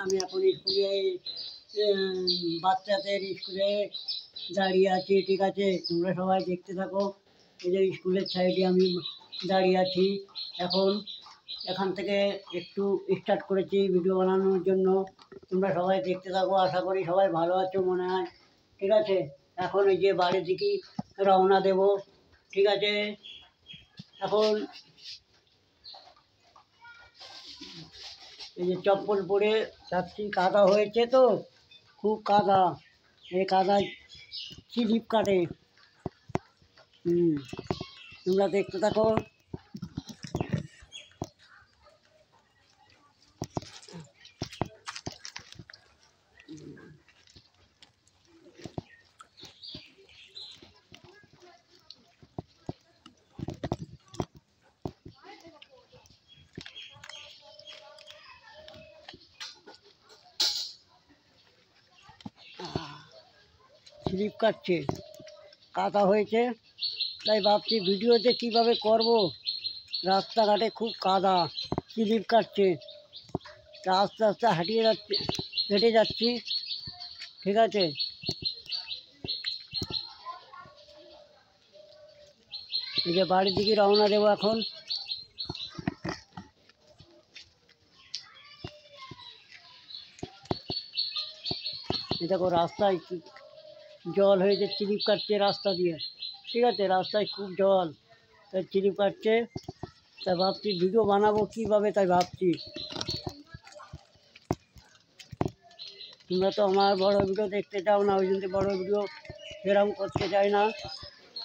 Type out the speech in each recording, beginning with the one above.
আমি এখন স্কুলে বাচ্চাদের স্কুলে দাঁড়িয়ে আছি, ঠিক আছে? তোমরা সবাই দেখতে থাকো। এই যে স্কুলের সাইডে আমি দাঁড়িয়ে আছি এখন। এখান থেকে একটু স্টার্ট করেছি ভিডিও বানানোর জন্য। তোমরা সবাই দেখতে থাকো, আশা করি সবাই ভালো আছো মনে হয়, ঠিক আছে? এখন এই যে বাড়ির দিকেই রওনা দেব, ঠিক আছে? এখন এই যে চপ্পল পরে যাচ্ছি, কাদা হয়েছে তো, খুব কাদা। এই কাদায় স্লিপ কাটে। তোমরা দেখতে থাকো। স্লিপ কাটছে, কাদা হয়েছে, তাই ভাবছি ভিডিওতে কিভাবে করব। রাস্তাঘাটে খুব কাদা, স্লিপ কাটছে, তা আস্তে আস্তে হেঁটে যাচ্ছি, ঠিক আছে? এই যে বাড়ির দিকে রওনা দেবো এখন। দেখো রাস্তায় জল হয়েছে, স্লিপ কাটছে রাস্তা দিয়ে, ঠিক আছে? রাস্তায় খুব জল, তাই স্লিপ কাটছে। তাই ভাবছি ভিডিও বানাবো কীভাবে, তাই ভাবছি। তোমরা তো আমার বড় ভিডিও দেখতে চাও না, ওই জন্য বড় ভিডিও সেরকম করতে চাই না।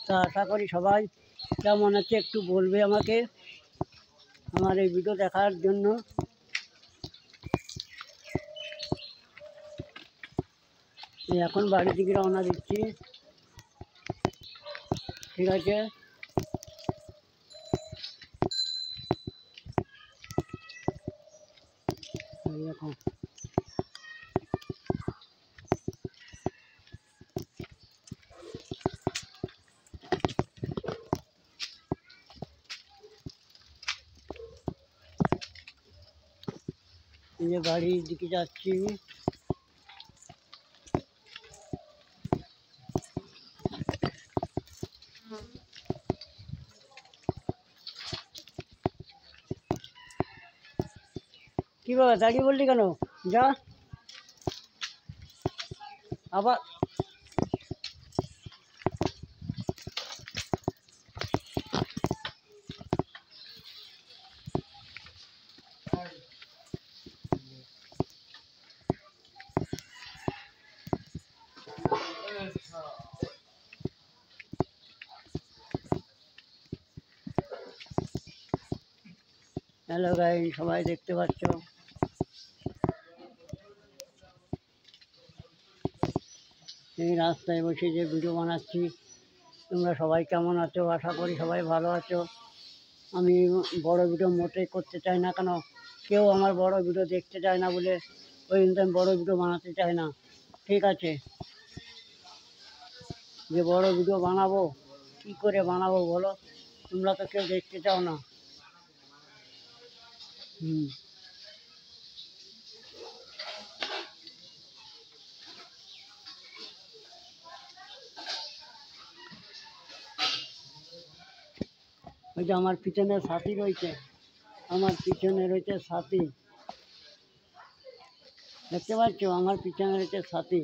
তা আশা করি সবাই কেমন আছে একটু বলবে আমাকে, আমার এই ভিডিও দেখার জন্য। এখন বাড়ির দিকে রওনা দিচ্ছি, ঠিক আছে? এখন এই যে বাড়ির দিকে যাচ্ছি। কি বাবা দাঁড়িয়ে বললি কেন? যা আবার। হ্যালো গাইস, সবাই দেখতে পাচ্ছ এই রাস্তায় বসে যে ভিডিও বানাচ্ছি। তোমরা সবাই কেমন আছো? আশা করি সবাই ভালো আছো। আমি বড় ভিডিও মোটেই করতে চাই না, কেন কেউ আমার বড় ভিডিও দেখতে চায় না বলে ওই জন্য আমি বড় ভিডিও বানাতে চাই না, ঠিক আছে? যে বড় ভিডিও বানাবো, কী করে বানাবো বলো? তোমরা তো কেউ দেখতে চাও না। ওই যে আমার পিছনে সাথী রয়েছে, আমার পিছনে রয়েছে সাথী, দেখতে পাচ্ছ? আমার পিছনে রয়েছে সাথী।